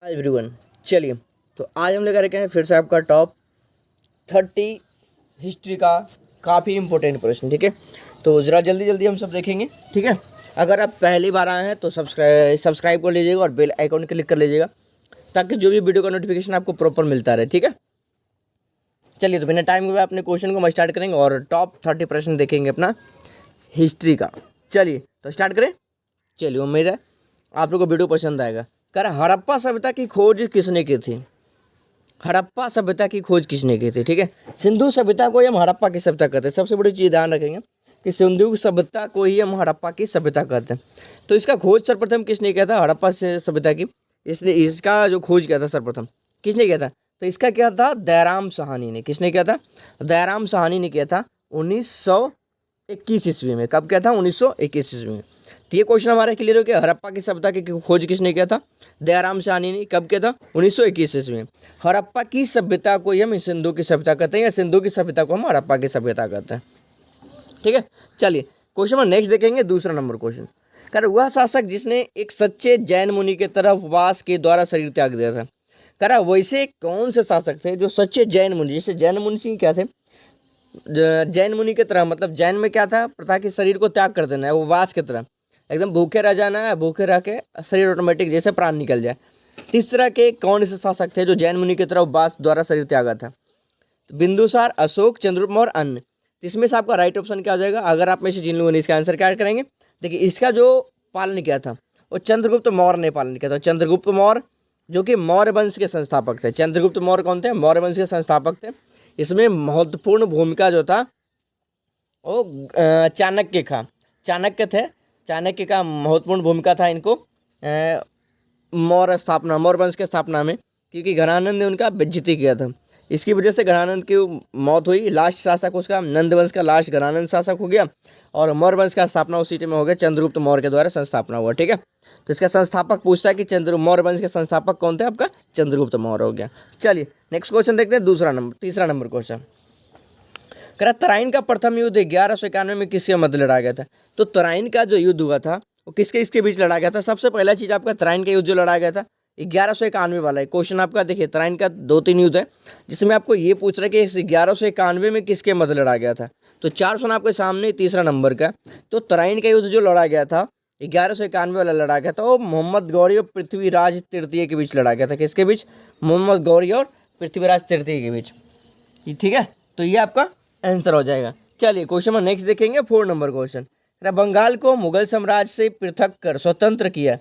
Hi everyone. चलिए, तो आज हम लेकर के हैं फिर से आपका टॉप 30 हिस्ट्री का काफ़ी इंपॉर्टेंट प्रश्न। ठीक है, तो ज़रा जल्दी जल्दी हम सब देखेंगे। ठीक है, अगर आप पहली बार आए हैं तो सब्सक्राइब कर लीजिएगा और बेल आइकॉन क्लिक कर लीजिएगा ताकि जो भी वीडियो का नोटिफिकेशन आपको प्रॉपर मिलता रहे। ठीक है, चलिए, तो बिना टाइम हुए अपने क्वेश्चन को हम स्टार्ट करेंगे और टॉप 30 प्रश्न देखेंगे अपना हिस्ट्री का। चलिए, तो स्टार्ट करें। चलिए, उम्मीद है आप लोग को वीडियो पसंद आएगा। कर हड़प्पा सभ्यता की खोज किसने की थी? हड़प्पा सभ्यता की खोज किसने की थी? ठीक है, सिंधु सभ्यता को ही हम हड़प्पा की सभ्यता कहते हैं। सबसे बड़ी चीज़ ध्यान रखेंगे कि सिंधु सभ्यता को ही हम हड़प्पा की सभ्यता कहते हैं। तो इसका खोज सर्वप्रथम किसने किया था? हड़प्पा से सभ्यता की इसका जो खोज किया था सर्वप्रथम किसने किया था? तो इसका क्या था? दयाराम साहनी ने। किसने किया था? दयाराम साहनी ने किया था 1921 ईस्वी में। कब किया था? 1921 ईस्वी में। तो ये क्वेश्चन हमारा क्लियर हो गया। हड़प्पा की सभ्यता की खोज किसने किया था? दयाराम साहनी ने। कब किया था? 1921 ईस्वी में। हड़प्पा की सभ्यता को ही हम सिंधु की सभ्यता कहते हैं या सिंधु की सभ्यता को हम हड़प्पा की सभ्यता कहते हैं। ठीक है, चलिए क्वेश्चन में नेक्स्ट देखेंगे। दूसरा नंबर क्वेश्चन कर वह शासक जिसने एक सच्चे जैन मुनि के तरफ उपवास के द्वारा शरीर त्याग दिया था। करा वैसे कौन से शासक थे जो सच्चे जैन मुनि, जैसे जैन मुनि सिंह क्या थे? जैन मुनि की तरह, मतलब जैन में क्या था? प्रथा कि शरीर को त्याग कर देना है, उपवास की तरह एकदम भूखे रह जाना है, भूखे रह के शरीर ऑटोमेटिक जैसे प्राण निकल जाए। इस तरह के कौन से शासक थे जो जैन मुनि की तरह उपवास द्वारा शरीर त्यागा था? तो बिंदुसार, अशोक, चंद्रगुप्त और अन्य। तो इसमें से आपका राइट ऑप्शन क्या हो जाएगा? अगर आप में से जिन लोगों ने इसका आंसर क्या करेंगे, देखिए इसका जो पालन किया था वो चंद्रगुप्त मौर्य ने पालन किया था। चंद्रगुप्त मौर्य जो कि मौर्य वंश के संस्थापक थे। चंद्रगुप्त मौर्य कौन थे? मौर्य वंश के संस्थापक थे। इसमें महत्वपूर्ण भूमिका जो था वो चाणक्य का, चाणक्य थे। चाणक्य का महत्वपूर्ण भूमिका था इनको मौर्य वंश के स्थापना में, क्योंकि घनानंद ने उनका बेइज्जती किया था। इसकी वजह से घनानंद की मौत हुई। लास्ट शासक उसका नंद वंश का लास्ट घनानंद शासक हो गया और मौर्य वंश का स्थापना उसी टाइम में हो गया, चंद्रगुप्त मौर्य के द्वारा संस्थापना हुआ। ठीक है, तो इसका संस्थापक पूछता है कि मौर्य वंश के संस्थापक कौन थे? आपका चंद्रगुप्त मौर्य हो गया। चलिए नेक्स्ट क्वेश्चन देखते हैं। तीसरा नंबर क्वेश्चन करा तराइन का प्रथम युद्ध 1191 में किसके मध्य लड़ा गया था? तो तराइन का जो युद्ध हुआ था वो किसके इसके बीच लड़ा गया था? सबसे पहला चीज आपका तराइन का युद्ध जो लड़ा गया था 1191 वाला है क्वेश्चन आपका। देखिए तराइन का 2-3 युद्ध है जिसमें आपको ये पूछ रहा है कि इस 1191 में किसके मध्य लड़ा गया था। तो 4 ऑप्शन आपके सामने तीसरा नंबर का। तो तराइन का युद्ध जो लड़ा गया था 1191 वाला लड़ा गया था वो मोहम्मद गौरी और पृथ्वीराज तृतीय के बीच लड़ा गया था। किसके बीच? मोहम्मद गौरी और पृथ्वीराज तृतीय के बीच। ठीक है, तो ये आपका आंसर हो जाएगा। चलिए क्वेश्चन में नेक्स्ट देखेंगे। 4 नंबर क्वेश्चन। बंगाल को मुगल साम्राज्य से पृथक कर स्वतंत्र किया।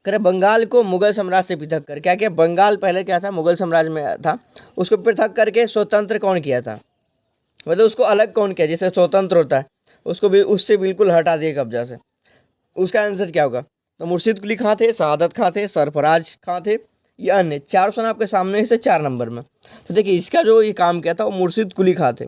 बंगाल को मुगल साम्राज्य से पृथक कर क्या किया? बंगाल पहले क्या था? मुगल साम्राज्य में था, उसको पृथक करके स्वतंत्र कौन किया था? मतलब उसको अलग कौन किया? जैसे स्वतंत्र होता है उसको भी उससे बिल्कुल हटा दिया कब्जा से। उसका आंसर क्या होगा? तो मुर्शिद कुली खां थे, शहादत खां थे, सरफराज खां थे या अन्य। 4 ऑप्शन आपके सामने से 4 नंबर में। तो देखिए इसका जो ये काम किया था वो मुर्शिद कुली खां थे।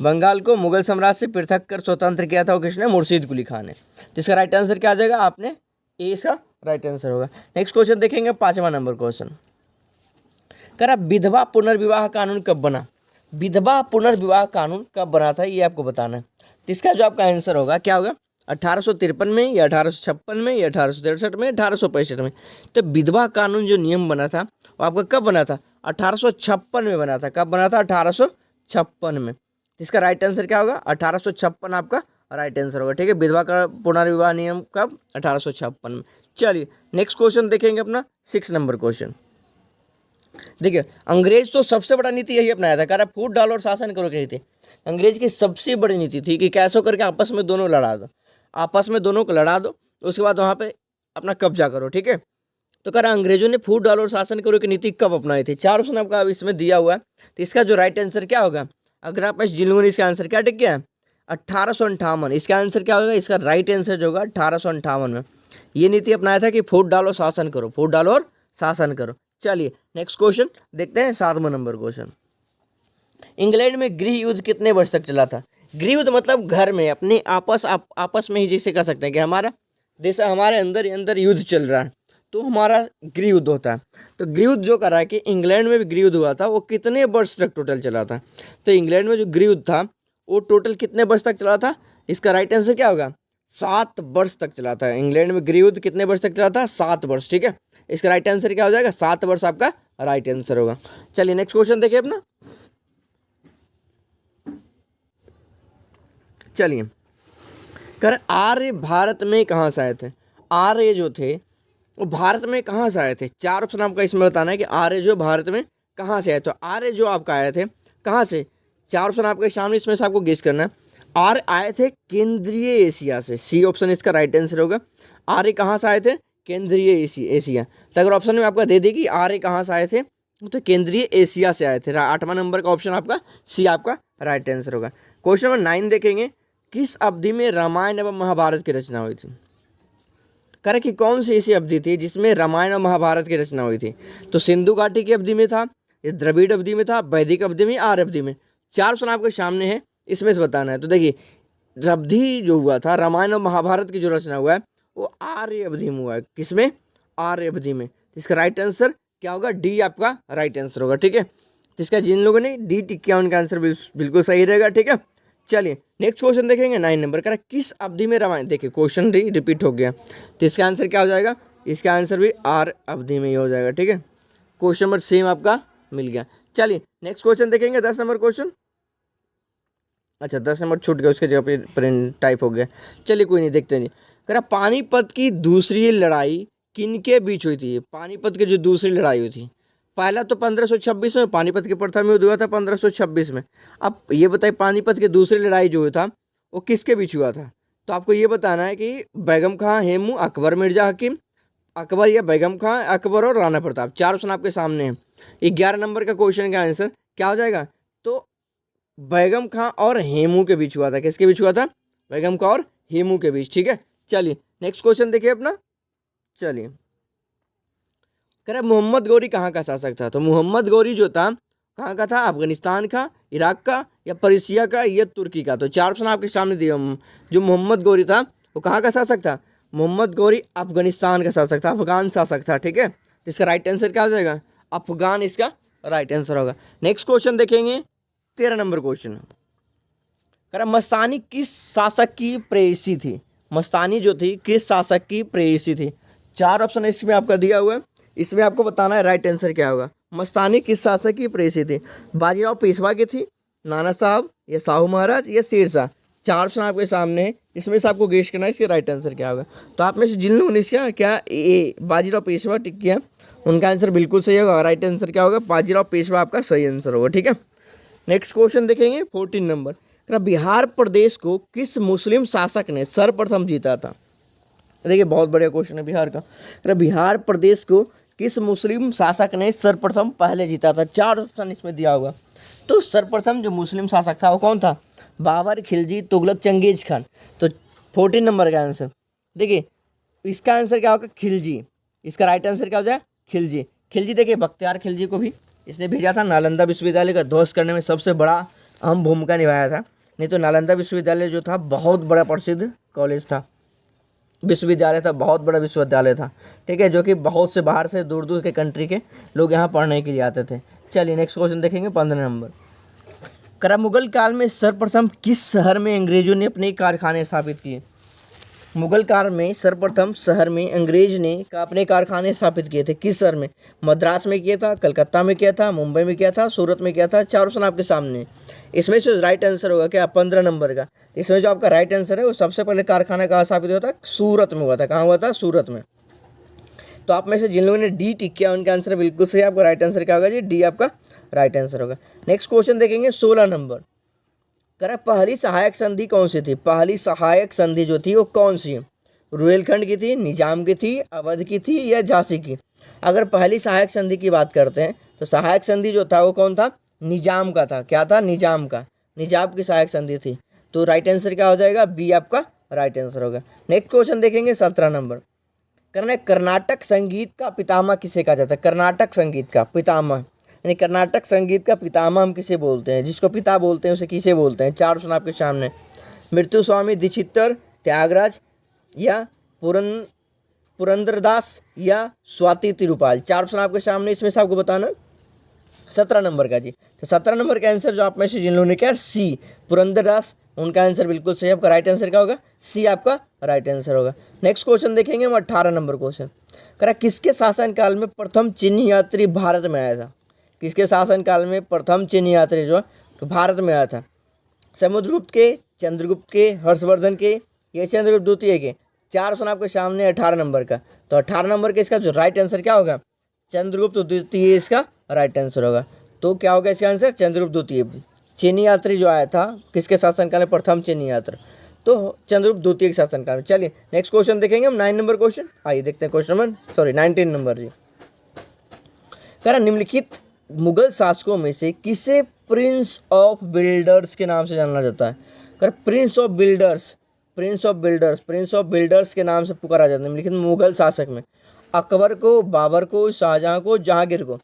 बंगाल को मुगल साम्राज्य से पृथक कर स्वतंत्र किया था वो किसने? मुर्शिद कुली खान ने। तो इसका राइट आंसर क्या आ जाएगा? आपने ए इसका राइट आंसर होगा। नेक्स्ट क्वेश्चन देखेंगे 5वां नंबर क्वेश्चन। करा विधवा पुनर्विवाह कानून कब बना? विधवा पुनर्विवाह कानून कब बना था ये आपको बताना है। तो इसका जो आपका आंसर होगा क्या होगा? 1853 में या 1856 में या 1863 में, 1865 में। तो विधवा कानून जो नियम बना था वो आपका कब बना था? 1856 में बना था। कब बना था? 1856 में। इसका राइट आंसर क्या होगा? 1856 आपका राइट आंसर होगा। ठीक है, विधवा का पुनर्विवाह नियम कब? 1856 में। चलिए नेक्स्ट क्वेश्चन देखेंगे अपना 6 नंबर क्वेश्चन। देखिए अंग्रेज तो सबसे बड़ा नीति यही अपनाया था, कह रहा फूट डालो और शासन करो की नीति। अंग्रेज की सबसे बड़ी नीति थी कि कैसे करके आपस में दोनों लड़ा दो, आपस में दोनों को लड़ा दो, उसके बाद वहाँ पे अपना कब्जा करो। ठीक है, तो कह रहा अंग्रेजों ने फूट डालो और शासन करो की नीति कब अपनाई थी? 4 ऑप्शन आपका इसमें दिया हुआ है। तो इसका जो राइट आंसर क्या होगा? अगर आप जिन लोगों ने इसका आंसर क्या टिक किया है 1858, इसका आंसर क्या होगा? इसका राइट आंसर जो होगा 1858 में ये नीति अपनाया था कि फूट डालो शासन करो, फूट डालो और शासन करो। चलिए नेक्स्ट क्वेश्चन देखते हैं 7वां नंबर क्वेश्चन। इंग्लैंड में गृह युद्ध कितने वर्ष तक चला था? गृह युद्ध मतलब घर में अपने आपस में ही जैसे कर सकते हैं कि हमारा देश हमारे अंदर ही अंदर युद्ध चल रहा है तो हमारा गृह युद्ध होता है। तो गृह युद्ध जो करा है कि इंग्लैंड में भी गृह युद्ध हुआ था वो कितने वर्ष तक टोटल चला था? तो इंग्लैंड में जो गृह युद्ध था वो टोटल कितने वर्ष तक चला था? इसका राइट आंसर क्या होगा? 7 वर्ष तक चला था। इंग्लैंड में गृह युद्ध कितने वर्ष तक चला था? 7 वर्ष। ठीक है, इसका राइट आंसर क्या हो जाएगा? 7 वर्ष आपका राइट आंसर होगा। चलिए नेक्स्ट क्वेश्चन देखिए अपना। चलिए कर आर्य भारत में कहाँ से आए थे? आर्य जो थे वो भारत में कहाँ से आए थे? 4 ऑप्शन आपका इसमें बताना है कि आर्य जो भारत में कहाँ से आए। तो आर्य जो आपका आए थे कहाँ से? 4 ऑप्शन आपके सामने, इसमें से आपको गेस करना है। आर्य आए थे केंद्रीय एशिया से, सी ऑप्शन इसका राइट आंसर होगा। आर्य कहाँ से आए थे? केंद्रीय एशिया। तो अगर ऑप्शन में आपका दे दी कि आर्य कहाँ से आए थे, तो केंद्रीय एशिया से आए थे। 8वां नंबर का ऑप्शन आपका सी आपका राइट आंसर होगा। क्वेश्चन नंबर 9 देखेंगे, किस अवधि में रामायण एवं महाभारत की रचना हुई थी? करें कि कौन सी ऐसी अवधि थी जिसमें रामायण और महाभारत की रचना हुई थी? तो सिंधु घाटी की अवधि में था, ये द्रविड़ अवधि में था, वैदिक अवधि में, आर्य अवधि में। 4 ऑप्शन आपके सामने है, इसमें से बताना है। तो देखिए अवधि जो हुआ था रामायण और महाभारत की जो रचना हुआ है वो आर्य अवधि में हुआ है। किसमें? आर्य अवधि में। इसका राइट आंसर क्या होगा? डी आपका राइट आंसर होगा। ठीक है, जिसका जिन लोगों ने डी टिक किया उनका आंसर बिल्कुल सही रहेगा। ठीक है, चलिए नेक्स्ट क्वेश्चन देखेंगे 9 नंबर का, किस अवधि में रामायण। देखिए क्वेश्चन रिपीट हो गया, तो इसका आंसर क्या हो जाएगा? इसका आंसर भी आर अवधि में ही हो जाएगा। ठीक है, क्वेश्चन नंबर सेम आपका मिल गया। चलिए नेक्स्ट क्वेश्चन देखेंगे 10 नंबर क्वेश्चन। अच्छा 10 नंबर छूट गया, उसके जगह पे प्रिंट टाइप हो गया। चलिए कोई नहीं, देखते नहीं। कह पानीपत की दूसरी लड़ाई किनके बीच हुई थी? पानीपत की जो दूसरी लड़ाई हुई थी, पहला तो 1526 में, पानीपत के प्रथम युद्ध हुआ था 1526 में। अब ये बताइए पानीपत की दूसरी लड़ाई जो हुआ था वो किसके बीच हुआ था? तो आपको ये बताना है कि बेगम खां हेमू, अकबर मिर्जा हकीम, अकबर या बेगम खां, अकबर और राणा प्रताप। 4 ऑप्शन आपके सामने हैं। 11 नंबर का क्वेश्चन का आंसर क्या हो जाएगा? तो बेगम खां और हेमू के बीच हुआ था। किसके बीच हुआ था? बेगम खां और हेमू के बीच। ठीक है, चलिए नेक्स्ट क्वेश्चन देखिए अपना। चलिए कह रहे मोहम्मद गौरी कहाँ का शासक था? तो मोहम्मद गौरी जो था कहाँ का था? अफगानिस्तान का, इराक का, या पर्सिया का, या तुर्की का। तो 4 ऑप्शन आपके सामने दिए। जो मोहम्मद गौरी था वो कहाँ का शासक था? मोहम्मद गौरी अफगानिस्तान का शासक था, अफगान शासक था। ठीक है, तो इसका राइट आंसर क्या हो जाएगा? अफगान इसका राइट आंसर होगा। नेक्स्ट क्वेश्चन देखेंगे 13 नंबर क्वेश्चन। कह रहा मस्तानी किस शासक की प्रेयसी थी? मस्तानी जो थी किस शासक की प्रेयसी थी? 4 ऑप्शन इसमें आपका दिया हुआ है, इसमें आपको बताना है राइट आंसर क्या होगा। मस्तानी किस शासक की प्रेयसी थी? बाजीराव पेशवा की थी, नाना साहब, या शाहू महाराज, या शेरशाह। 4 ऑप्शन आपके सामने है, इसमें से आपको गेस करना है इसके राइट आंसर क्या होगा। तो आप में से जिन लोगों ने इसका क्या ए बाजीराव पेशवा टिक किया उनका आंसर बिल्कुल सही होगा। राइट आंसर क्या होगा? बाजीराव पेशवा आपका सही आंसर होगा। ठीक है, नेक्स्ट क्वेश्चन देखेंगे 14 नंबर। बिहार प्रदेश को किस मुस्लिम शासक ने सर्वप्रथम जीता था? देखिए बहुत बढ़िया क्वेश्चन है बिहार का। बिहार प्रदेश को किस मुस्लिम शासक ने सर्वप्रथम पहले जीता था? 4 ऑप्शन इसमें दिया होगा। तो सर्वप्रथम जो मुस्लिम शासक था वो कौन था? Babar, Khilji, Tughlaq, Genghis Khan. तो 14 नंबर का आंसर देखिए इसका आंसर क्या होगा? खिलजी। इसका राइट आंसर क्या हो जाए? खिलजी। खिलजी देखिए बख्तियार खिलजी को भी इसने भेजा था, नालंदा विश्वविद्यालय का ध्वस्त करने में सबसे बड़ा अहम भूमिका निभाया था। नहीं तो नालंदा विश्वविद्यालय जो था बहुत बड़ा प्रसिद्ध कॉलेज था, विश्वविद्यालय था, बहुत बड़ा विश्वविद्यालय था। ठीक है, जो कि बहुत से बाहर से दूर दूर के कंट्री के लोग यहाँ पढ़ने के लिए आते थे। चलिए नेक्स्ट क्वेश्चन देखेंगे 15 नंबर। करा मुगल काल में सर्वप्रथम किस शहर में अंग्रेजों ने अपने कारखाने स्थापित किए? मुगल काल में सर्वप्रथम शहर में अंग्रेज ने अपने कारखाने स्थापित किए थे। किस शहर में? मद्रास में किया था, कलकत्ता में किया था, मुंबई में किया था, सूरत में किया था। 4 ऑप्शन आपके सामने। इसमें से राइट आंसर होगा क्या? 15 नंबर का। इसमें जो आपका राइट आंसर है वो सबसे पहले कारखाना कहाँ स्थापित हुआ था? सूरत में हुआ था। कहाँ हुआ था? सूरत में। तो आप में से जिन लोगों ने डी टिक किया उनका आंसर बिल्कुल सही। आपका राइट आंसर क्या होगा जी? डी आपका राइट आंसर होगा। नेक्स्ट क्वेश्चन देखेंगे 16 नंबर। कह पहली सहायक संधि कौन सी थी? पहली सहायक संधि जो थी वो कौन सी? रुहेलखंड की थी, निजाम की थी, अवध की थी, या झांसी की? अगर पहली सहायक संधि की बात करते हैं तो सहायक संधि जो था वो कौन था? निजाम का था। क्या था? निजाम का। निजाम की सहायक संधि थी। तो राइट आंसर क्या हो जाएगा? बी आपका राइट आंसर होगा। नेक्स्ट क्वेश्चन देखेंगे 17 नंबर। करना कर्नाटक संगीत का पितामह किसे कहा जाता है? कर्नाटक संगीत का पितामह यानी कर्नाटक संगीत का पितामह हम किसे बोलते हैं? जिसको पिता बोलते हैं उसे किसे बोलते हैं? 4 ऑप्शन आपके सामने। मृत्यु स्वामी दीक्षितर, त्यागराज, या पुरंदरदास, या स्वाति तिरुपाल। 4 ऑप्शन आपके सामने, इसमें से आपको बताना 17 नंबर का जी। तो 17 नंबर का आंसर जो आप में से जिन लोगों ने क्या सी पुरंदरदास, उनका आंसर बिल्कुल सही। आपका राइट आंसर क्या होगा? सी आपका राइट आंसर होगा। नेक्स्ट क्वेश्चन देखेंगे हम 18 नंबर क्वेश्चन। करा किसके शासनकाल में प्रथम चीनी यात्री भारत में आया था? किसके शासनकाल में प्रथम चीनी यात्री जो है तो भारत में आया था? समुद्रगुप्त के, चंद्रगुप्त के, हर्षवर्धन के या चंद्रगुप्त द्वितीय के? 4 ऑप्शन आपके सामने 18 नंबर का। तो 18 नंबर के इसका जो राइट आंसर क्या होगा? चंद्रगुप्त द्वितीय इसका राइट आंसर होगा। तो क्या होगा इसका आंसर? चंद्रगुप्त द्वितीय। चीनी यात्री जो आया था किसके शासनकाल में? प्रथम चीनी यात्री तो चंद्रगुप्त द्वितीय के शासनकाल में। चलिए नेक्स्ट क्वेश्चन देखेंगे हम 9 नंबर क्वेश्चन। आइए देखते हैं क्वेश्चन नंबर 19 नंबर जी। कह रहा निम्नलिखित मुगल शासकों में से किसे प्रिंस ऑफ बिल्डर्स के नाम से जाना जाता है? कर Prince of builders, Prince of builders, Prince of builders के नाम से पुकारा जाता है निम्नलिखित मुगल शासक में? अकबर को, बाबर को, शाहजहां को, जहांगीर को?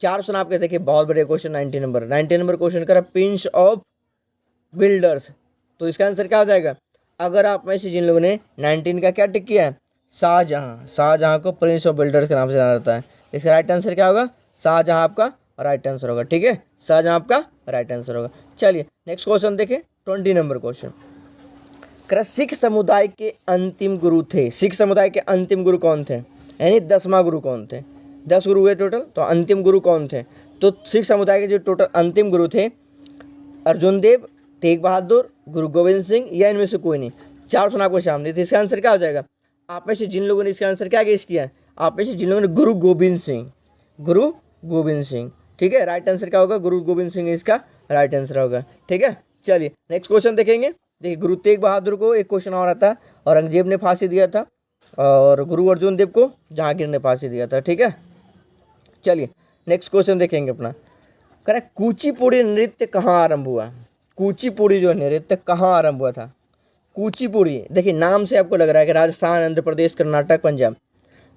4 ऑप्शन आपके देखिए, बहुत बड़े क्वेश्चन। 19 नंबर क्वेश्चन करा प्रिंस ऑफ बिल्डर्स। तो इसका आंसर क्या हो जाएगा? अगर आप में से जिन लोगों ने 19 का क्या टिक किया है? शाहजहां, शाहजहां को प्रिंस ऑफ बिल्डर्स के नाम से जाना जाता है। इसका राइट आंसर क्या होगा? शाहजहां आपका राइट आंसर होगा। ठीक है, शाहजहां आपका राइट आंसर होगा। चलिए नेक्स्ट क्वेश्चन देखें 20 नंबर क्वेश्चन। सिख समुदाय के अंतिम गुरु थे, सिख समुदाय के अंतिम गुरु कौन थे? यानी 10वां गुरु कौन थे? 10 गुरु हुए टोटल, तो अंतिम गुरु कौन थे? तो सिख समुदाय के जो टोटल अंतिम गुरु थे, अर्जुन देव, तेग बहादुर, गुरु गोविंद सिंह या इनमें से कोई नहीं। 4 ऑप्शन आपको सामने। तो इसका आंसर क्या हो जाएगा? आप में से जिन लोगों ने इसका आंसर क्या गेस किया है? आप में से जिन लोगों ने गुरु गोविंद सिंह, गुरु गोविंद सिंह। ठीक है, राइट आंसर क्या होगा? गुरु गोविंद सिंह इसका राइट आंसर होगा। ठीक है, चलिए नेक्स्ट क्वेश्चन देखेंगे। देखिए गुरु तेग बहादुर को एक क्वेश्चन और आता है, औरंगजेब ने फांसी दिया था, और गुरु अर्जुन देव को जहांगीर ने फांसी दिया था। ठीक है, चलिए नेक्स्ट क्वेश्चन देखेंगे अपना। करेक्ट, कुचिपुड़ी नृत्य कहाँ आरंभ हुआ? कुचिपुड़ी जो नृत्य कहाँ आरंभ हुआ था? कुचिपुड़ी, देखिए नाम से आपको लग रहा है कि राजस्थान, आंध्र प्रदेश, कर्नाटक, पंजाब।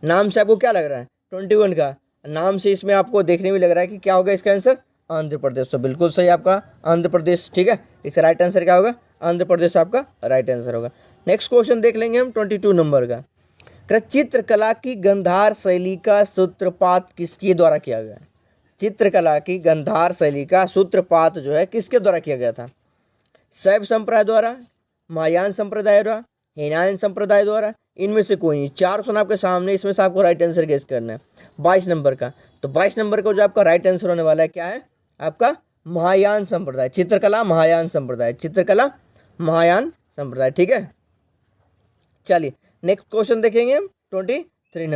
नाम से आपको क्या लग रहा है? 21 का नाम से इसमें आपको देखने में लग रहा है कि क्या होगा इसका आंसर? आंध्र प्रदेश। तो बिल्कुल सही आपका आंध्र प्रदेश। ठीक है, इसका राइट आंसर क्या होगा? आंध्र प्रदेश आपका राइट आंसर होगा। नेक्स्ट क्वेश्चन देख लेंगे हम 22 नंबर का। चित्रकला की गांधार शैली का सूत्रपात किसके द्वारा किया गया? चित्रकला की गांधार शैली का सूत्रपात जो है किसके द्वारा किया गया था? शैव संप्रदाय द्वारा, महायान संप्रदाय द्वारा, हीनायन संप्रदाय द्वारा, इनमें से कोई नहीं। 4 ऑप्शन आपके सामने, इसमें से आपको राइट आंसर गेस करना है 22 नंबर का। तो 22 नंबर का जो आपका राइट आंसर होने वाला है क्या है? आपका महायान संप्रदाय। चित्रकला महायान संप्रदाय, चित्रकला महायान संप्रदाय। ठीक है, चलिए नेक्स्ट क्वेश्चन देखेंगे हम 23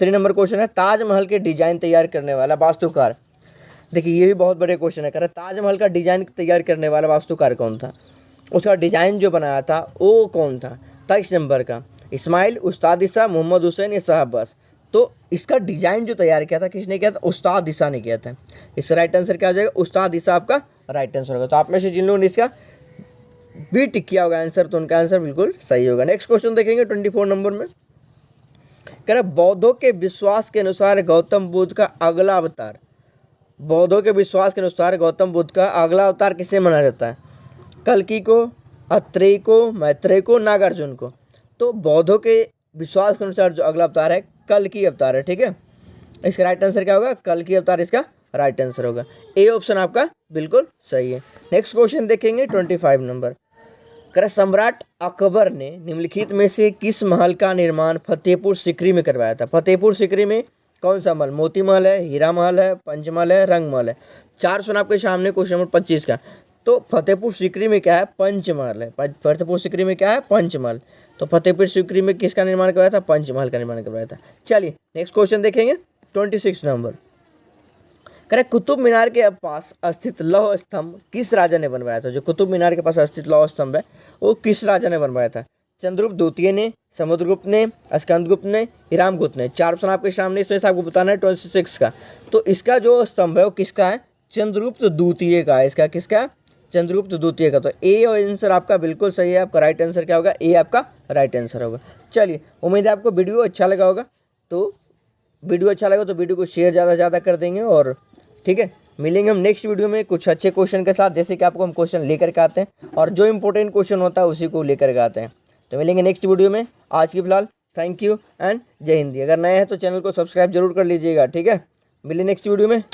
नंबर क्वेश्चन है। ताजमहल के डिजाइन तैयार करने वाला वास्तुकार। देखिए ये भी बहुत बड़े क्वेश्चन है। कह रहा ताजमहल का डिजाइन तैयार करने वाला वास्तुकार कौन था? उसका डिजाइन जो बनाया था वो कौन था? 23 नंबर का इस्माइल, उस्ताद ईसा, मोहम्मद हुसैन या साहब अब्बास? तो इसका डिजाइन जो तैयार किया था किसने किया था? उस्ताद ईसा ने किया था। इसका राइट आंसर क्या हो जाएगा? उस्ताद ईसा आपका राइट आंसर होगा। तो आप में से जिन लोगों ने इसका बी टिक किया होगा आंसर, तो उनका आंसर बिल्कुल सही होगा। नेक्स्ट क्वेश्चन देखेंगे 24 नंबर में। कह रहा बौद्धों के विश्वास के अनुसार गौतम बुद्ध का अगला अवतार, बौद्धों के विश्वास के अनुसार गौतम बुद्ध का अगला अवतार किसे माना जाता है? कल्कि को, अत्रेय को, मैत्रेय को, नागार्जुन को? तो बौद्धों के विश्वास के अनुसार जो अगला अवतार है कल्कि अवतार है। ठीक है, इसका राइट आंसर क्या होगा? कल्कि अवतार इसका राइट आंसर होगा। ए ऑप्शन आपका बिल्कुल सही है। नेक्स्ट क्वेश्चन देखेंगे 25 नंबर। कर सम्राट अकबर ने निम्नलिखित में से किस महल का निर्माण फतेहपुर सीकरी में करवाया था? फतेहपुर सीकरी में कौन सा महल? मोती महल है, हीरा महल है, पंचमहल है, रंग महल है? 4 ऑप्शन आपके सामने क्वेश्चन नंबर 25 का। तो फतेहपुर सीकरी में क्या है? पंचमहल है। फतेहपुर सीकरी में क्या है? पंचमहल। तो फतेहपुर सीकरी में किसका निर्माण करवाया था? पंचमहल का निर्माण करवाया था। चलिए नेक्स्ट क्वेश्चन देखेंगे 26 नंबर। करेक्ट, कुतुब मीनार के पास स्थित लौह स्तंभ किस राजा ने बनवाया था? जो कुतुब मीनार के पास स्थित लौह स्तंभ है वो किस राजा ने बनवाया था? चंद्रगुप्त द्वितीय ने, समुद्रगुप्त ने, स्कंदगुप्त ने, हिरामगुप्त ने? 4 ऑप्शन आपके सामने, इसमें से आपको बताना है 26 का। तो इसका जो स्तंभ है वो किसका है? चंद्रगुप्त द्वितीय का है। इसका किसका है? चंद्रगुप्त द्वितीय का। तो ए आंसर आपका बिल्कुल सही है। आपका राइट आंसर क्या होगा? ए आपका राइट आंसर होगा। चलिए उम्मीद है आपको वीडियो अच्छा लगा होगा। तो वीडियो अच्छा लगा तो वीडियो को शेयर ज़्यादा से ज़्यादा कर देंगे। और ठीक है, मिलेंगे हम नेक्स्ट वीडियो में कुछ अच्छे क्वेश्चन के साथ, जैसे कि आपको हम क्वेश्चन लेकर के आते हैं और जो इंपॉर्टेंट क्वेश्चन होता है उसी को लेकर के आते हैं। तो मिलेंगे नेक्स्ट वीडियो में। आज की फिलहाल थैंक यू एंड जय हिंदी। अगर नए हैं तो चैनल को सब्सक्राइब जरूर कर लीजिएगा। ठीक है, मिले नेक्स्ट वीडियो में।